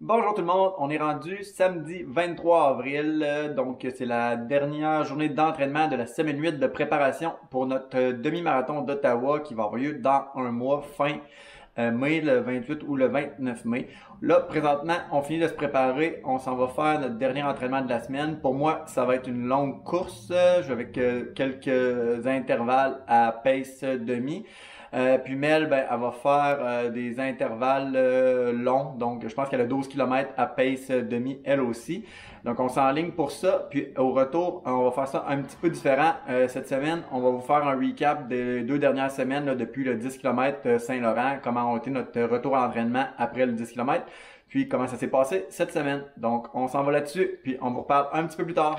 Bonjour tout le monde, on est rendu samedi 23 avril, donc c'est la dernière journée d'entraînement de la semaine 8 de préparation pour notre demi-marathon d'Ottawa qui va avoir lieu dans un mois, fin mai, le 28 ou le 29 mai. Là, présentement, on finit de se préparer, on s'en va faire notre dernier entraînement de la semaine. Pour moi, ça va être une longue course, je vais avec quelques intervalles à pace demi. Puis Mel, ben, elle va faire des intervalles longs. Donc, je pense qu'elle a 12 km à pace demi, elle aussi. Donc, on s'enligne pour ça. Puis, au retour, on va faire ça un petit peu différent. Cette semaine, on va vous faire un recap des 2 dernières semaines là, depuis le 10 km Saint-Laurent. Comment a été notre retour à l'entraînement après le 10 km. Puis, comment ça s'est passé cette semaine. Donc, on s'en va là-dessus. Puis, on vous reparle un petit peu plus tard.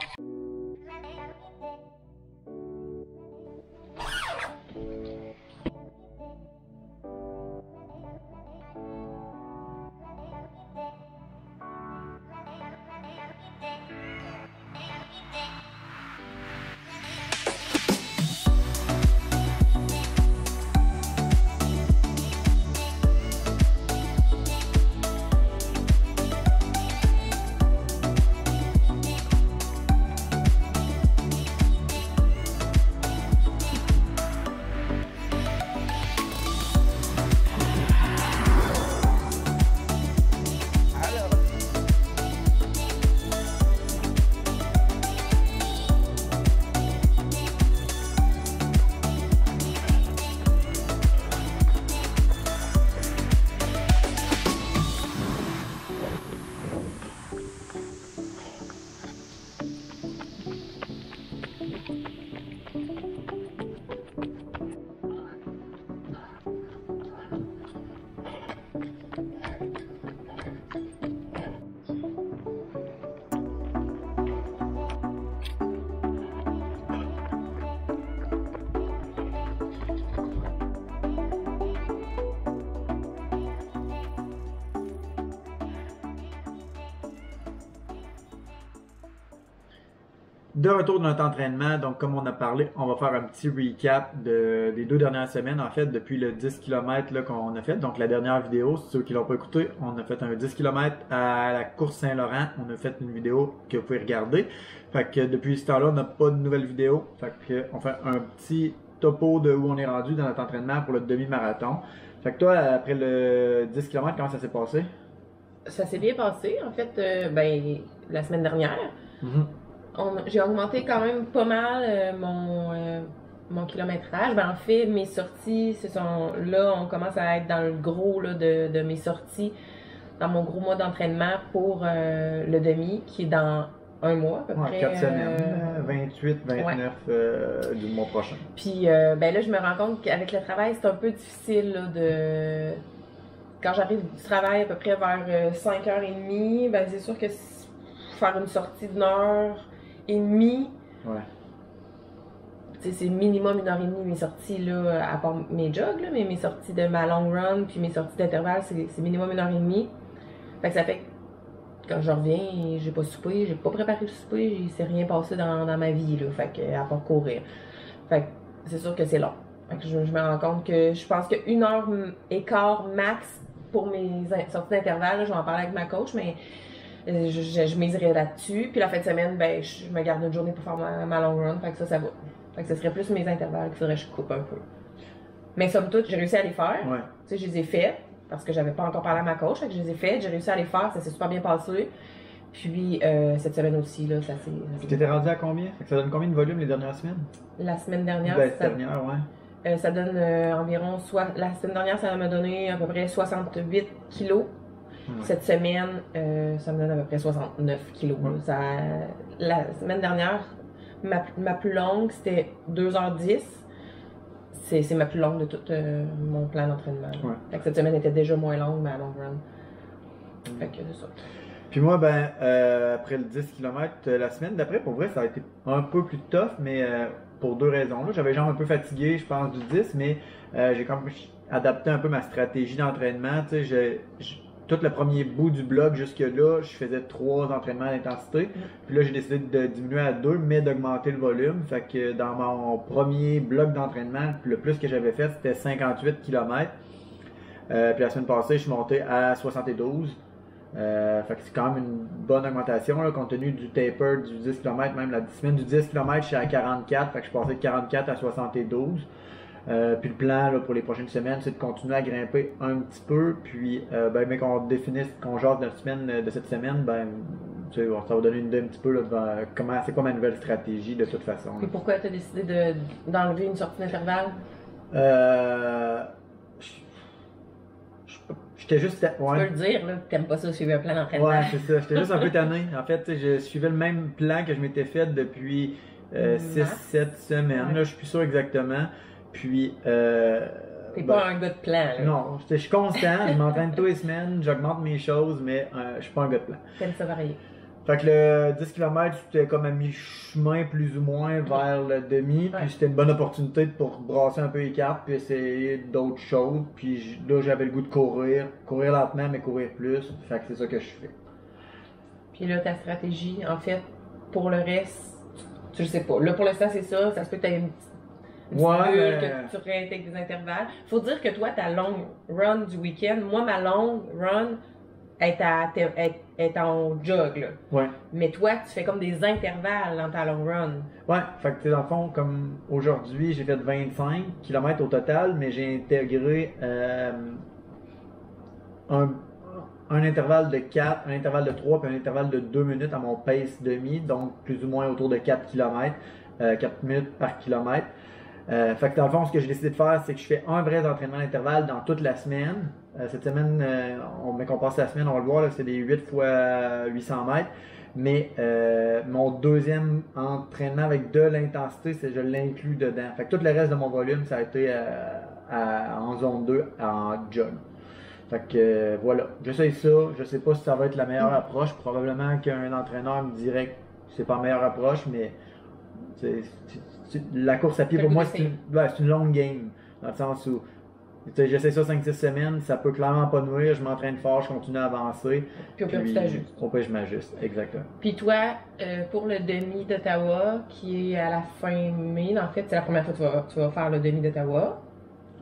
De retour de notre entraînement, donc comme on a parlé, on va faire un petit recap des 2 dernières semaines, en fait, depuis le 10 km qu'on a fait. Donc la dernière vidéo, ceux qui l'ont pas écouté, on a fait un 10 km à la course Saint-Laurent. On a fait une vidéo que vous pouvez regarder. Fait que depuis ce temps-là, on n'a pas de nouvelle vidéo. Fait que on fait un petit topo de où on est rendu dans notre entraînement pour le demi-marathon. Fait que toi, après le 10 km, comment ça s'est passé? Ça s'est bien passé, en fait, la semaine dernière. J'ai augmenté quand même pas mal mon kilométrage. Ben, en fait, mes sorties, là, on commence à être dans le gros là, de mes sorties, dans mon gros mois d'entraînement pour le demi, qui est dans un mois à peu près. 4 semaines, 28, 29 du mois prochain. Puis ben là, je me rends compte qu'avec le travail, c'est un peu difficile là, quand j'arrive du travail à peu près vers 5h30, ben c'est sûr que faire une sortie d'1h30, ouais. C'est minimum 1h30 mes sorties, là, à part mes jogs, là, mais mes sorties de ma long run, puis mes sorties d'intervalle, c'est minimum 1h30. Fait que ça fait que quand je reviens, j'ai pas soupé, j'ai pas préparé le souper, il s'est rien passé dans ma vie, là, fait que, à part courir. Fait que c'est sûr que c'est long. Fait que je me rends compte que je pense que 1h15 max pour mes sorties d'intervalle, je vais en parler avec ma coach, mais je miserais là-dessus. Puis la fin de semaine, ben, je me garde une journée pour faire ma long run. Fait que ça va. Fait que ce serait plus mes intervalles qu'il faudrait que je coupe un peu. Mais somme toute, j'ai réussi à les faire. Ouais. Tu sais, je les ai faits parce que j'avais pas encore parlé à ma coach. Fait que je les ai faits, j'ai réussi à les faire. Ça s'est super bien passé. Puis cette semaine aussi, là, ça s'est. Tu t'étais rendu à combien? Fait que ça donne combien de volume les dernières semaines? La semaine dernière, dernière, ouais. Ça donne environ. La semaine dernière, ça m'a donné à peu près 68 kilos. Cette semaine, ça me donne à peu près 69 kilos. La semaine dernière, ma plus longue, c'était 2h10. C'est ma plus longue de tout mon plan d'entraînement. Ouais. Fait que cette semaine était déjà moins longue, ma long run. Fait que c'est ça. Puis moi, ben, après le 10 km, la semaine d'après, pour vrai, ça a été un peu plus tough, mais pour 2 raisons. J'avais les jambes un peu fatiguées, je pense, du 10, mais j'ai quand même adapté un peu ma stratégie d'entraînement. Tu sais, tout le premier bout du bloc jusque-là, je faisais 3 entraînements d'intensité. Puis là, j'ai décidé de diminuer à 2, mais d'augmenter le volume. Fait que dans mon premier bloc d'entraînement, le plus que j'avais fait, c'était 58 km. Puis la semaine passée, je suis monté à 72. Fait que c'est quand même une bonne augmentation là, compte tenu du taper du 10 km, même la semaine du 10 km, je suis à 44, fait que je suis passé de 44 à 72. Puis le plan là, pour les prochaines semaines, c'est de continuer à grimper un petit peu. Puis mais qu'on définisse, qu'on jase de, de cette semaine, ça va donner une idée un petit peu là, de c'est quoi ma nouvelle stratégie de toute façon. Et pourquoi tu as décidé d'enlever une sortie d'intervalle? J'étais juste. Ouais. Tu peux le dire, là, que t'aimes pas ça suivre un plan d'entraînement. Ouais, c'est ça. J'étais juste un peu tanné. En fait, je suivais le même plan que je m'étais fait depuis 6-7 semaines. Là, je suis plus sûr exactement. Puis. T'es pas un gars de plan, là. Non, je suis constant. Je m'entraîne tous les semaines. J'augmente mes choses, mais je suis pas un gars de plan. T'aimes ça varier. Fait que le 10 km, c'était comme à mi-chemin plus ou moins vers le demi. Puis c'était une bonne opportunité pour brasser un peu les cartes puis essayer d'autres choses. Puis là, j'avais le goût de courir lentement, mais courir plus. Fait que c'est ça que je fais. Puis là, ta stratégie, en fait, pour le reste, tu le sais pas. Là, pour l'instant, c'est ça. Ça se peut que tu aies une petite bulle, que tu réintègres des intervalles. Faut dire que toi, ta long run du week-end, moi, ma long run est en jog, là. Ouais. Mais toi, tu fais comme des intervalles dans ta long run. Ouais, fait que dans le fond, comme aujourd'hui, j'ai fait 25 km au total, mais j'ai intégré un intervalle de 4, un intervalle de 3 puis un intervalle de 2 minutes à mon pace demi, donc plus ou moins autour de 4 km, 4 minutes par kilomètre. Fait que dans le fond, ce que j'ai décidé de faire, c'est que je fais un vrai entraînement d'intervalle dans toute la semaine. Cette semaine, qu'on passe la semaine, on va le voir, c'est des 8 fois 800 mètres. Mais mon deuxième entraînement avec de l'intensité, c'est je l'inclus dedans. Fait que tout le reste de mon volume, ça a été en zone 2, en jog. Fait que voilà, j'essaye ça. Je sais pas si ça va être la meilleure approche. Probablement qu'un entraîneur me dirait que c'est pas la meilleure approche, mais la course à pied pour moi, c'est une longue game. Dans le sens où j'essaie ça 5-6 semaines, ça peut clairement pas nuire, je m'entraîne fort, je continue à avancer. Puis au pire, tu t'ajustes. Au pire, je m'ajuste, exactement. Puis toi, pour le demi d'Ottawa, qui est à la fin mai, en fait, c'est la première fois que tu vas faire le demi d'Ottawa.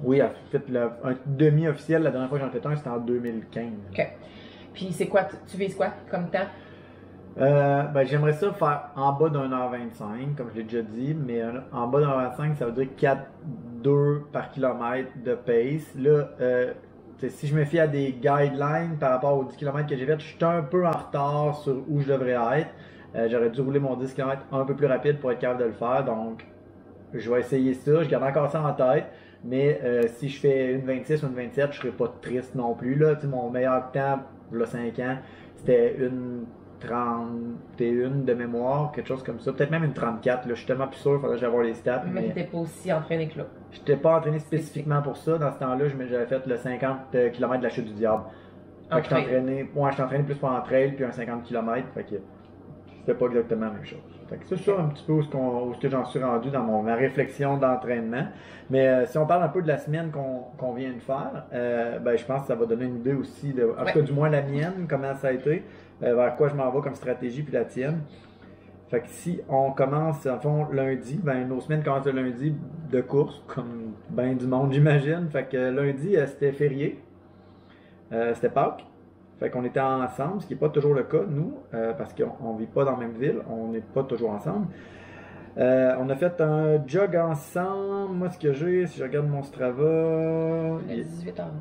Oui, en fait, un demi officiel, la dernière fois que j'en ai fait un, c'était en 2015. OK. Puis c'est quoi, tu vises quoi comme temps? J'aimerais ça faire en bas d'1h25, comme je l'ai déjà dit, mais en bas d'1h25, ça veut dire 4,2 par kilomètre de pace. Là, si je me fie à des guidelines par rapport aux 10 km que j'ai fait, je suis un peu en retard sur où je devrais être. J'aurais dû rouler mon 10 km un peu plus rapide pour être capable de le faire, donc je vais essayer ça. Je garde encore ça en tête, mais si je fais une 26 ou une 27, je serai pas triste non plus. Là. Mon meilleur temps, il y a 5 ans, c'était une 31 de mémoire, quelque chose comme ça. Peut-être même une 34. Là. Je suis tellement plus sûr, il faudrait que j'aille voir les stats. Mais t'étais pas aussi entraîné que là. Je n'étais pas entraîné spécifiquement pour ça. Dans ce temps-là, j'avais fait le 50 km de la chute du diable. Fait que j'étais entraîné plus pour un trail puis un 50 km. Fait que c'était pas exactement la même chose. Fait que c'est ça un petit peu où ce que j'en suis rendu dans ma réflexion d'entraînement. Mais si on parle un peu de la semaine qu'on vient de faire, je pense que ça va donner une idée aussi, en tout cas du moins la mienne, comment ça a été, vers quoi je m'en vais comme stratégie, puis la tienne. Fait que si on commence, en fond, lundi, nos semaines commencent le lundi de course, comme ben du monde, j'imagine. Fait que lundi, c'était férié. C'était Pâques. Fait qu'on était ensemble, ce qui n'est pas toujours le cas, nous, parce qu'on ne vit pas dans la même ville, on n'est pas toujours ensemble. On a fait un jog ensemble. Moi, ce que j'ai, si je regarde mon Strava. Le 18 avril.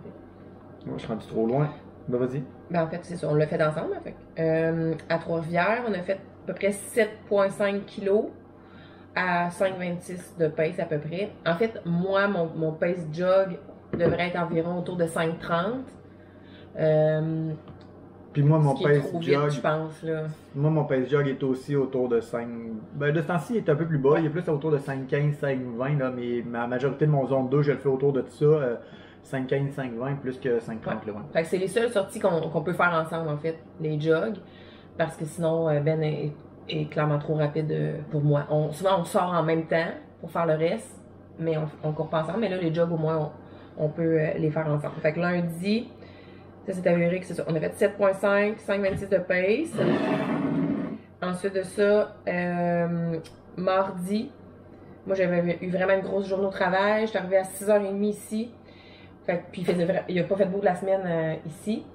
Moi, je suis rendu trop loin. Vas-y. En fait, c'est ça, on l'a fait ensemble. À Trois-Rivières, on a fait à peu près 7,5 kg à 5,26 de pace à peu près. En fait, moi, mon pace jog devrait être environ autour de 5,30. Puis moi, mon pace jog, je pense, là. Moi, mon pace jog est aussi autour de 5. De ce temps-ci, il est un peu plus bas. Il est plus autour de 5,15, 5,20. Là, mais ma majorité de mon zone 2, je le fais autour de ça. 5,15, 5,20 plus que 5,30. Ouais. Fait que c'est les seules sorties qu'on peut faire ensemble, en fait, les jogs. Parce que sinon, Ben est clairement trop rapide pour moi. Souvent, on sort en même temps pour faire le reste, mais on court pas ensemble. Mais là, les jogs, au moins, on peut les faire ensemble. Fait que lundi, ça c'est avéré que c'est ça. On a fait 7,5, 5,26 de pace. Ensuite de ça, mardi, moi j'avais eu vraiment une grosse journée au travail. J'étais arrivée à 6h30 ici. Fait, puis il a pas fait beau de la semaine ici,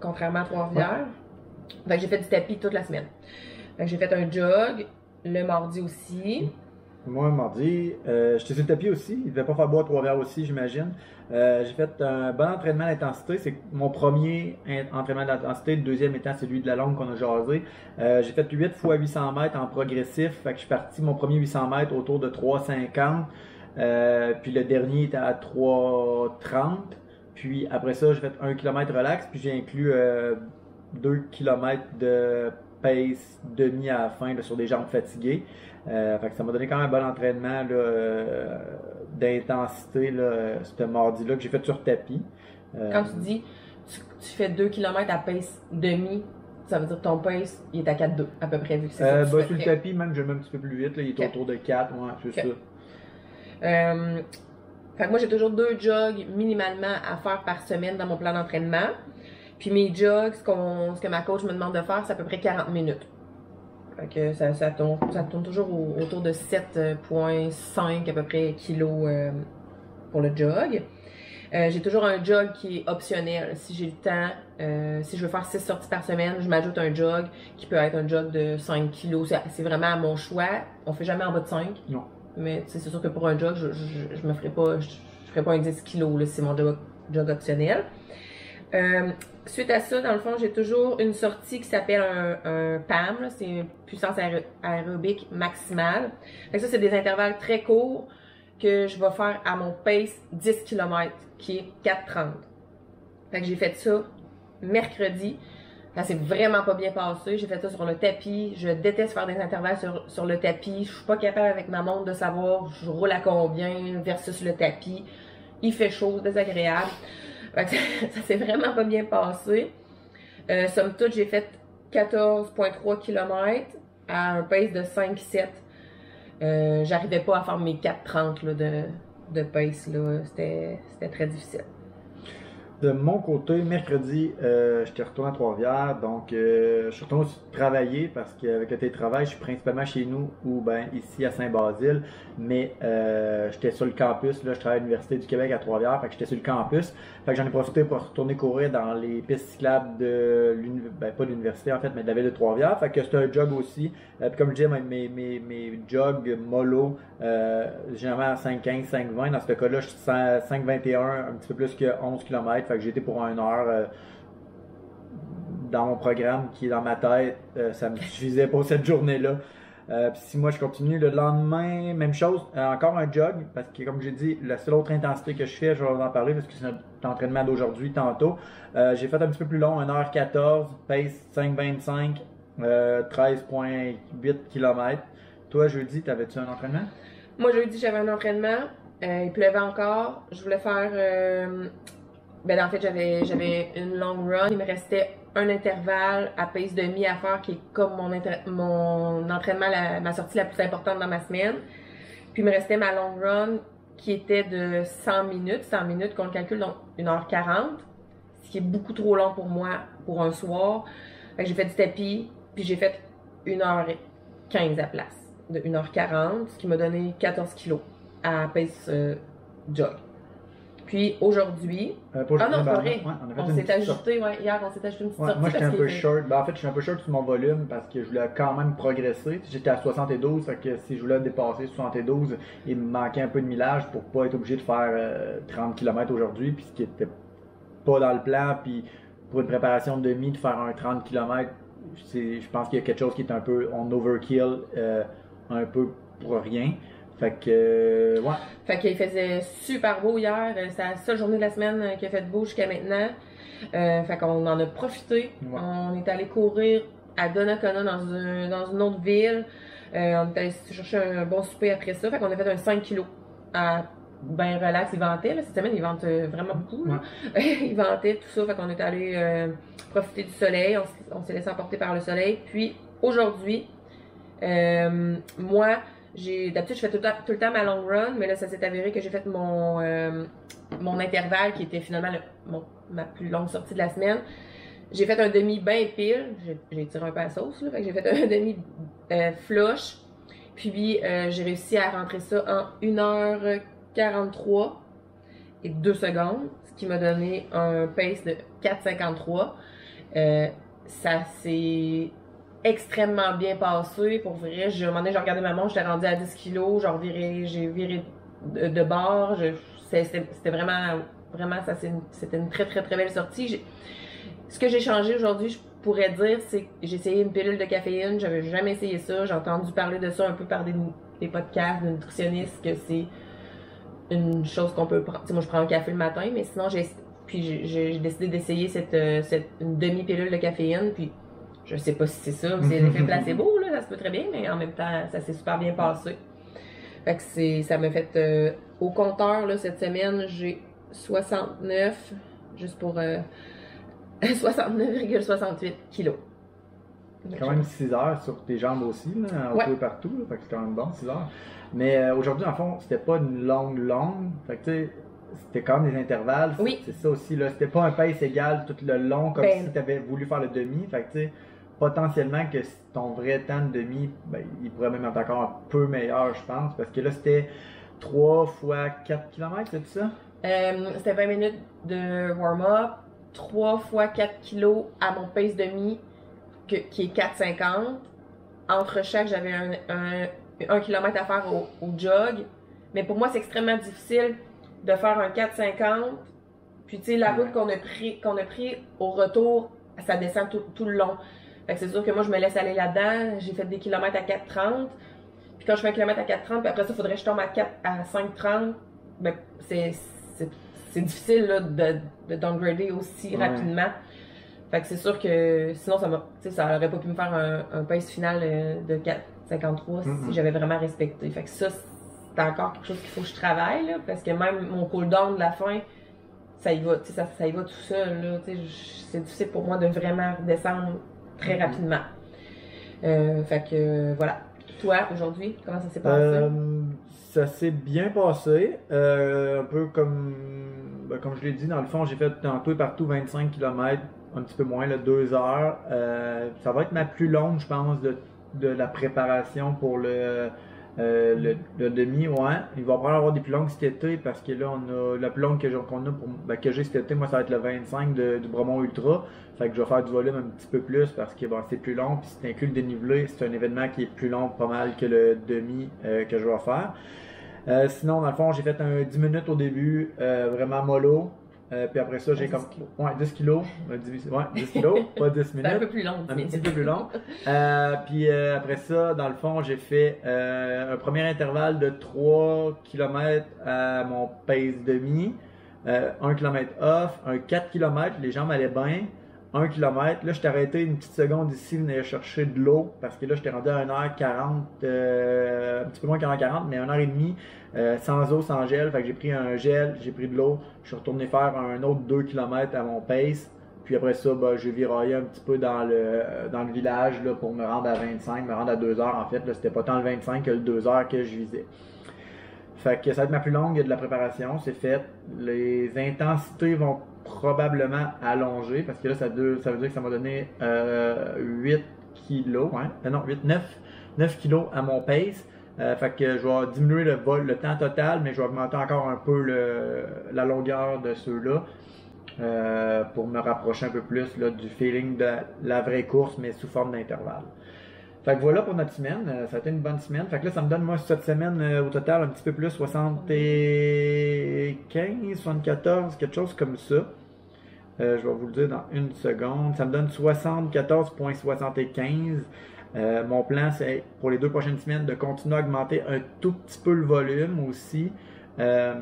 contrairement à Trois-Rivières. Fait que j'ai fait du tapis toute la semaine. Fait que j'ai fait un jog le mardi aussi. Moi, mardi, j'étais sur le tapis aussi. Il devait pas faire beau à Trois-Rivières aussi, j'imagine. J'ai fait un bon entraînement d'intensité. C'est mon premier entraînement d'intensité. Le deuxième étant celui de la longue qu'on a jasé. J'ai fait 8 fois 800 mètres en progressif. Fait que je suis parti mon premier 800 mètres autour de 3,50. Puis le dernier était à 3,30. Puis après ça, j'ai fait 1 km relax. Puis j'ai inclus 2 km de pace demi à la fin là, sur des jambes fatiguées. Fait que ça m'a donné quand même un bon entraînement d'intensité ce mardi-là que j'ai fait sur tapis. Quand tu dis tu fais 2 km à pace demi, ça veut dire que ton pace il est à 4,2 à peu près vu que c'est ça. Sur le tapis, même je vais un petit peu plus vite, là, il est autour de 4, ouais, c'est ça. Fait que moi j'ai toujours 2 jogs minimalement à faire par semaine dans mon plan d'entraînement. Puis mes jogs, ce que ma coach me demande de faire, c'est à peu près 40 minutes. Fait que ça tourne toujours autour de 7,5 à peu près kilos pour le jog. J'ai toujours un jog qui est optionnel. Si j'ai le temps, si je veux faire 6 sorties par semaine, je m'ajoute un jog qui peut être un jog de 5 kilos. C'est vraiment à mon choix. On fait jamais en bas de 5. Non. Mais c'est sûr que pour un jog, je me ferai pas, je ferai pas un 10 kilos là, si c'est mon jog optionnel. Suite à ça, dans le fond, j'ai toujours une sortie qui s'appelle un PAM, c'est une puissance aérobique maximale. Fait que ça, c'est des intervalles très courts que je vais faire à mon pace 10 km, qui est 4,30. Fait que j'ai fait ça mercredi. Ça s'est vraiment pas bien passé. J'ai fait ça sur le tapis. Je déteste faire des intervalles sur le tapis. Je suis pas capable avec ma montre de savoir je roule à combien versus le tapis. Il fait chaud, c'est désagréable. Ça s'est vraiment pas bien passé. Somme toute, j'ai fait 14,3 km à un pace de 5,7. J'arrivais pas à faire mes 4,30 de pace. C'était très difficile. De mon côté, mercredi, j'étais retourné à Trois-Rivières, donc je suis retourné aussi travailler parce qu'avec le télétravail, je suis principalement chez nous ou ben ici à Saint-Basile, mais j'étais sur le campus, là, je travaille à l'Université du Québec à Trois-Rivières, fait que j'étais sur le campus, fait que j'en ai profité pour retourner courir dans les pistes cyclables de pas de l'université en fait, mais de la ville de Trois-Rivières, fait que c'était un jog aussi, puis comme je disais, mes jogs mollo, généralement à 5,15, 5,20, dans ce cas-là, je suis à 5,21, un petit peu plus que 11 km. Fait que j'ai été pour 1 heure dans mon programme qui est dans ma tête. Ça me suffisait pour cette journée-là. Puis si moi je continue le lendemain, même chose, encore un jog, parce que comme j'ai dit, la seule autre intensité que je fais, je vais vous en parler parce que c'est notre entraînement d'aujourd'hui tantôt. J'ai fait un petit peu plus long, 1h14, pace 5,25, 13,8 km. Toi, jeudi, t'avais-tu un entraînement? Moi, jeudi, j'avais un entraînement. Il pleuvait encore. Je voulais faire... en fait, j'avais une long run. Il me restait un intervalle à pace demi à faire qui est comme mon entraînement, ma sortie la plus importante dans ma semaine. Puis il me restait ma long run qui était de 100 minutes. 100 minutes qu'on le calcule, donc 1h40. Ce qui est beaucoup trop long pour moi pour un soir. Fait que j'ai fait du tapis, puis j'ai fait 1h15 à place de 1h40, ce qui m'a donné 14 kilos à pace jog. Puis aujourd'hui, non, c'est vrai, on s'est ajouté, hier on s'est ajouté une petite sortie. Moi j'étais un peu short, en fait je suis un peu short sur mon volume parce que je voulais quand même progresser. J'étais à 72, fait que si je voulais dépasser 72, il me manquait un peu de millage pour pas être obligé de faire 30 km aujourd'hui, puis ce qui était pas dans le plan, puis pour une préparation de demi, de faire un 30 km, je pense qu'il y a quelque chose qui est un peu on overkill, un peu pour rien. Fait que, ouais. Fait qu'il faisait super beau hier. C'est la seule journée de la semaine qui a fait beau jusqu'à maintenant. Fait qu'on en a profité. Ouais. On est allé courir à Donnacona dans une autre ville. On est allé chercher un bon souper après ça. Fait qu'on a fait un 5 kilos à ben relax. Il ventait, là. Cette semaine, il vente vraiment beaucoup. Ouais. Il ventait tout ça. Fait qu'on est allé profiter du soleil. On s'est laissé emporter par le soleil. Puis aujourd'hui, moi, d'habitude, je fais tout le temps ma long run, mais là, ça s'est avéré que j'ai fait mon intervalle qui était finalement ma plus longue sortie de la semaine. J'ai fait un demi bien pile. J'ai tiré un peu à la sauce, là. Fait que j'ai fait un demi flush. Puis, j'ai réussi à rentrer ça en 1h43 et 2 secondes, ce qui m'a donné un pace de 4,53. ça s'est extrêmement bien passé. Pour vrai, un moment donné, j'ai regardé ma montre, j'étais rendue à 10 kilos, j'ai viré de bord. C'était vraiment, c'était une très, très, très belle sortie. Ce que j'ai changé aujourd'hui, je pourrais dire, c'est que j'ai essayé une pilule de caféine. J'avais jamais essayé ça. J'ai entendu parler de ça un peu par des podcasts de nutritionnistes, que c'est une chose qu'on peut prendre. Moi, je prends un café le matin, mais sinon, j'ai décidé d'essayer une demi-pilule de caféine. Puis, je sais pas si c'est ça, c'est l'effet placebo, là, ça se peut très bien, mais en même temps, ça s'est super bien passé. Fait que ça m'a fait, au compteur, là, cette semaine, j'ai 69, juste pour 69,68 kilos. Quand même 6 heures sur tes jambes aussi, là, un peu partout, là, fait que c'est quand même bon, 6 heures. Mais aujourd'hui, en fond, c'était pas une longue, fait que tu sais, c'était quand même des intervalles. Oui. C'est ça aussi, là, c'était pas un pace égal tout le long, comme si tu avais voulu faire le demi, fait que tu sais, potentiellement que ton vrai temps de demi, ben, il pourrait même être encore un peu meilleur, je pense, parce que là, c'était 3 fois 4 km, c'est ça? C'était 20 minutes de warm-up, 3 fois 4 kilos à mon pace demi, qui est 4,50. Entre chaque, j'avais un kilomètre à faire au jog. Mais pour moi, c'est extrêmement difficile de faire un 4,50. Puis, tu sais, la route qu'on a pris au retour, ça descend tout le long. Fait que c'est sûr que moi, je me laisse aller là-dedans. J'ai fait des kilomètres à 4,30. Puis quand je fais un kilomètre à 4,30, puis après ça, il faudrait que je tombe à 5,30. Ben, c'est difficile là, de downgrader aussi rapidement. Fait que c'est sûr que sinon, ça aurait pas pu me faire un pace final de 4,53 si j'avais vraiment respecté. Fait que ça, c'est encore quelque chose qu'il faut que je travaille, là, parce que même mon cool-down de la fin, ça y va, ça y va tout seul. Là, c'est difficile pour moi de vraiment redescendre très rapidement. Fait que voilà. Toi, aujourd'hui, comment ça s'est passé? Ça s'est bien passé. Un peu comme je l'ai dit, dans le fond, j'ai fait en tout et partout 25 km, un petit peu moins, là, 2 heures. Ça va être ma plus longue, je pense, de la préparation pour le demi. Ouais. Il va probablement avoir des plus longues cet été parce que là, on a la plus longue que j'ai cet été, moi, ça va être le 25 du Bromont Ultra. Fait que je vais faire du volume un petit peu plus parce que c'est plus long. Puis si tu inclus le dénivelé, c'est un événement qui est plus long pas mal que le demi que je vais faire. Sinon, dans le fond, j'ai fait un 10 minutes au début, vraiment mollo. Puis après ça, j'ai 10 kilos. 10 kilos, pas 10 minutes. C'est un peu plus long. Un petit peu plus long. Puis après ça, dans le fond, j'ai fait un premier intervalle de 3 km à mon pace demi, 1 km off, un 4 km, les jambes allaient bien. 1 km. Là, je t'ai arrêté une petite seconde ici, venir chercher de l'eau parce que là, j'étais rendu à 1h40, un petit peu moins qu'1h40, mais 1h30 sans eau, sans gel. Fait que j'ai pris un gel, j'ai pris de l'eau. Je suis retourné faire un autre 2 km à mon pace. Puis après ça, j'ai viraillé un petit peu dans le village là, pour me rendre à 25, me rendre à 2 heures. En fait, là, c'était pas tant le 25 que le 2 heures que je visais. Fait que ça va être ma plus longue de la préparation, c'est fait. Les intensités vont probablement allonger parce que là, ça veut dire que ça m'a donné 8 kilos, hein? Non, 9 kilos à mon pace. Fait que je vais diminuer le temps total, mais je vais augmenter encore un peu la longueur de ceux-là pour me rapprocher un peu plus là, du feeling de la vraie course, mais sous forme d'intervalle. Fait que voilà pour notre semaine. Ça a été une bonne semaine. Fait que là, ça me donne, moi, cette semaine, au total, un petit peu plus, 75, 74, quelque chose comme ça. Je vais vous le dire dans une seconde. Ça me donne 74,75. Mon plan, c'est pour les 2 prochaines semaines de continuer à augmenter un tout petit peu le volume aussi. Je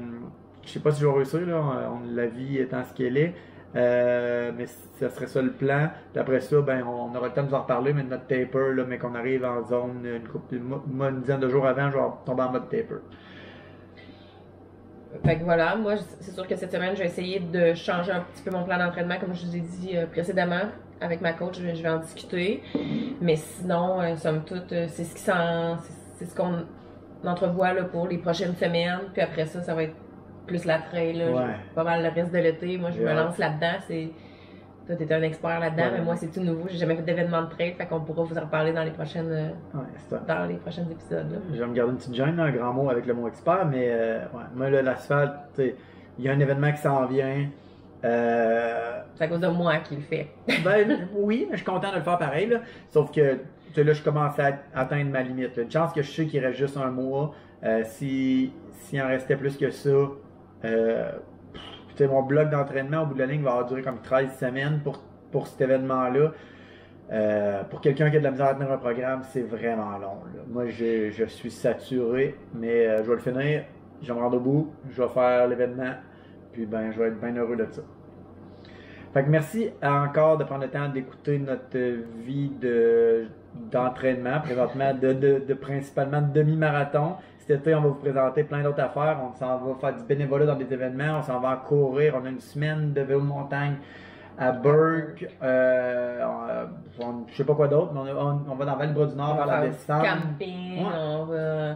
sais pas si je vais réussir, là, la vie étant ce qu'elle est. Mais ça serait ça le plan. Puis après ça, on aura le temps de vous en reparler, mais de notre taper, là, mais qu'on arrive en zone une dizaine de jours avant, je vais tomber en mode taper. Fait que voilà, moi, c'est sûr que cette semaine, je vais essayer de changer un petit peu mon plan d'entraînement, comme je vous ai dit précédemment. Avec ma coach, je vais en discuter. Mais sinon, somme toute, c'est ce qu'on entrevoit là, pour les prochaines semaines. Puis après ça, ça va être plus la trail, là, pas mal le reste de l'été. Moi, je me lance là-dedans. Toi, t'es un expert là-dedans, mais moi, c'est tout nouveau. J'ai jamais fait d'événement de trail, fait qu'on pourra vous en reparler dans les prochains épisodes. Là. Je vais me garder une petite gêne, un grand mot avec le mot expert, mais moi, là, l'asphalte, il y a un événement qui s'en vient. C'est à cause de moi qu'il le fait. Ben oui, mais je suis content de le faire pareil. Là. Sauf que tu sais, là, je commence à atteindre ma limite. Là. Une chance que je sais qu'il reste juste un mois. S'il en restait plus que ça, tu sais, mon bloc d'entraînement au bout de la ligne va avoir duré comme 13 semaines pour cet événement-là. Pour quelqu'un qui a de la misère à tenir un programme, c'est vraiment long. Là. Moi, je suis saturé, mais je vais le finir. Je vais me rendre au bout. Je vais faire l'événement. Puis ben, je vais être bien heureux de ça. Fait que merci encore de prendre le temps d'écouter notre vie d'entraînement, présentement de principalement de demi-marathon. Cet été, on va vous présenter plein d'autres affaires. On s'en va faire du bénévolat dans des événements. On s'en va courir. On a une semaine de vélo de montagne à Burke. Je sais pas quoi d'autre, mais on va dans Val-Bras-du-Nord faire la descente. Camping, Ouais. on va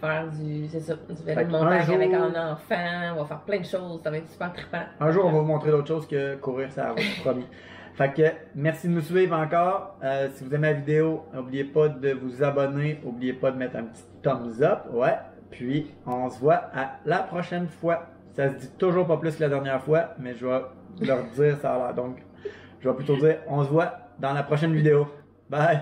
faire du vélo Fait de que montagne un jour- avec un enfant. On va faire plein de choses. Ça va être super trippant. Un jour, on va vous montrer d'autres choses que courir ça route, promis. Fait que merci de nous suivre encore. Si vous aimez la vidéo, n'oubliez pas de vous abonner. N'oubliez pas de mettre un petit thumbs up. Ouais. Puis, on se voit à la prochaine fois. Ça se dit toujours pas plus que la dernière fois, mais je vais leur dire ça a l'air. Donc, je vais plutôt dire on se voit dans la prochaine vidéo. Bye!